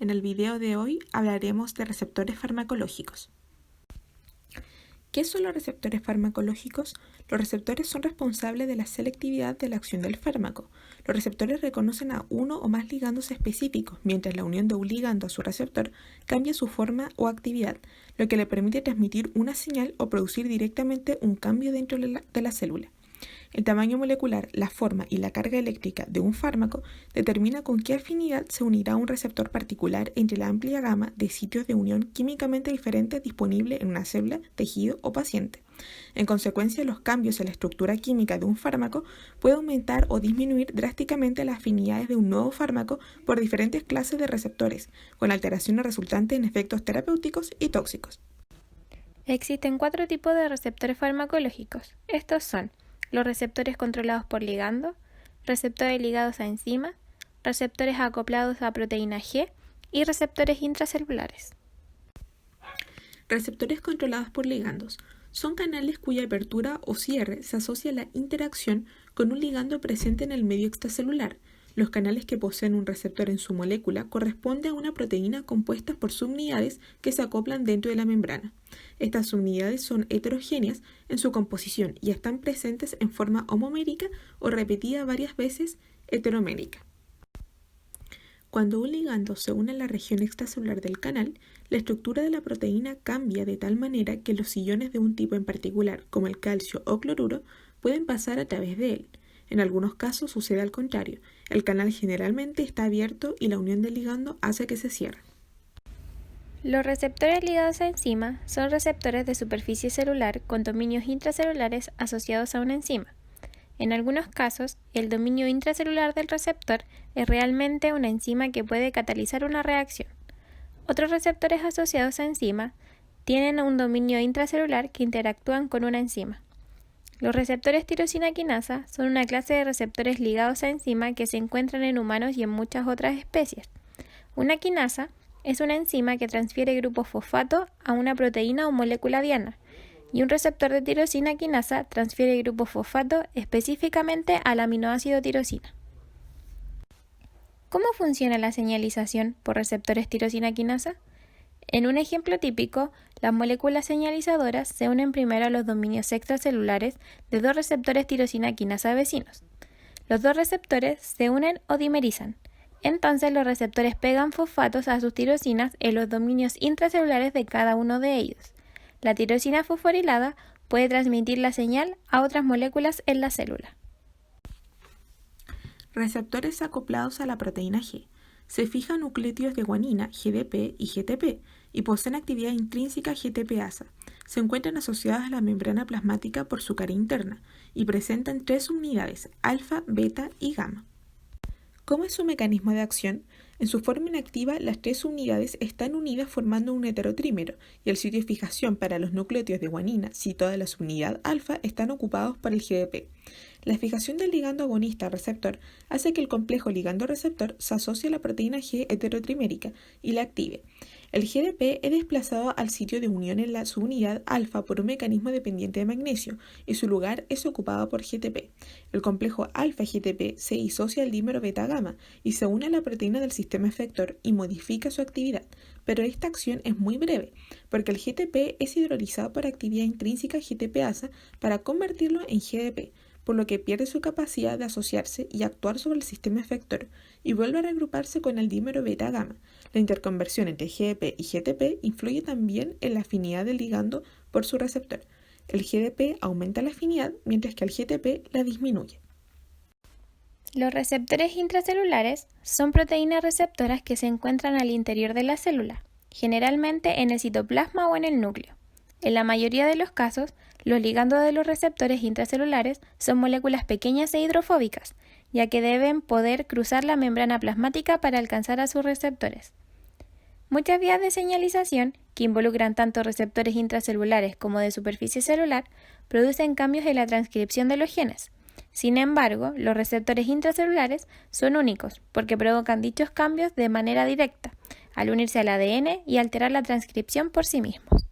En el video de hoy hablaremos de receptores farmacológicos. ¿Qué son los receptores farmacológicos? Los receptores son responsables de la selectividad de la acción del fármaco. Los receptores reconocen a uno o más ligandos específicos, mientras la unión de un ligando a su receptor cambia su forma o actividad, lo que le permite transmitir una señal o producir directamente un cambio dentro de la célula. El tamaño molecular, la forma y la carga eléctrica de un fármaco determina con qué afinidad se unirá un receptor particular entre la amplia gama de sitios de unión químicamente diferentes disponibles en una célula, tejido o paciente. En consecuencia, los cambios en la estructura química de un fármaco pueden aumentar o disminuir drásticamente las afinidades de un nuevo fármaco por diferentes clases de receptores, con alteraciones resultantes en efectos terapéuticos y tóxicos. Existen 4 tipos de receptores farmacológicos. Estos son los receptores controlados por ligando, receptores ligados a enzimas, receptores acoplados a proteína G y receptores intracelulares. Receptores controlados por ligandos son canales cuya apertura o cierre se asocia a la interacción con un ligando presente en el medio extracelular. Los canales que poseen un receptor en su molécula corresponden a una proteína compuesta por subunidades que se acoplan dentro de la membrana. Estas subunidades son heterogéneas en su composición y están presentes en forma homomérica o repetida varias veces heteromérica. Cuando un ligando se une a la región extracelular del canal, la estructura de la proteína cambia de tal manera que los iones de un tipo en particular, como el calcio o cloruro, pueden pasar a través de él. En algunos casos sucede al contrario, el canal generalmente está abierto y la unión del ligando hace que se cierre. Los receptores ligados a enzimas son receptores de superficie celular con dominios intracelulares asociados a una enzima. En algunos casos, el dominio intracelular del receptor es realmente una enzima que puede catalizar una reacción. Otros receptores asociados a enzimas tienen un dominio intracelular que interactúan con una enzima. Los receptores tirosina quinasa son una clase de receptores ligados a enzima que se encuentran en humanos y en muchas otras especies. Una quinasa es una enzima que transfiere grupos fosfato a una proteína o molécula diana, y un receptor de tirosina quinasa transfiere grupos fosfato específicamente al aminoácido tirosina. ¿Cómo funciona la señalización por receptores tirosina quinasa? En un ejemplo típico, las moléculas señalizadoras se unen primero a los dominios extracelulares de dos receptores tirosina quinasa vecinos. Los dos receptores se unen o dimerizan. Entonces los receptores pegan fosfatos a sus tirosinas en los dominios intracelulares de cada uno de ellos. La tirosina fosforilada puede transmitir la señal a otras moléculas en la célula. Receptores acoplados a la proteína G. Se fijan nucleótidos de guanina, GDP y GTP, y poseen actividad intrínseca GTPasa. Se encuentran asociadas a la membrana plasmática por su cara interna y presentan 3 unidades, alfa, beta y gamma. ¿Cómo es su mecanismo de acción? En su forma inactiva, las 3 unidades están unidas formando un heterotrímero y el sitio de fijación para los nucleótidos de guanina, situado en la subunidad alfa, están ocupados por el GDP. La fijación del ligando agonista al receptor hace que el complejo ligando-receptor se asocie a la proteína G heterotrimérica y la active. El GDP es desplazado al sitio de unión en la subunidad alfa por un mecanismo dependiente de magnesio y su lugar es ocupado por GTP. El complejo alfa-GTP se disocia al dímero beta-gamma y se une a la proteína del sistema efector y modifica su actividad, pero esta acción es muy breve, porque el GTP es hidrolizado por actividad intrínseca GTPasa para convertirlo en GDP, por lo que pierde su capacidad de asociarse y actuar sobre el sistema efector y vuelve a reagruparse con el dímero beta-gamma. La interconversión entre GDP y GTP influye también en la afinidad del ligando por su receptor. El GDP aumenta la afinidad, mientras que el GTP la disminuye. Los receptores intracelulares son proteínas receptoras que se encuentran al interior de la célula, generalmente en el citoplasma o en el núcleo. En la mayoría de los casos, los ligandos de los receptores intracelulares son moléculas pequeñas e hidrofóbicas, ya que deben poder cruzar la membrana plasmática para alcanzar a sus receptores. Muchas vías de señalización, que involucran tanto receptores intracelulares como de superficie celular, producen cambios en la transcripción de los genes. Sin embargo, los receptores intracelulares son únicos porque provocan dichos cambios de manera directa, al unirse al ADN y alterar la transcripción por sí mismos.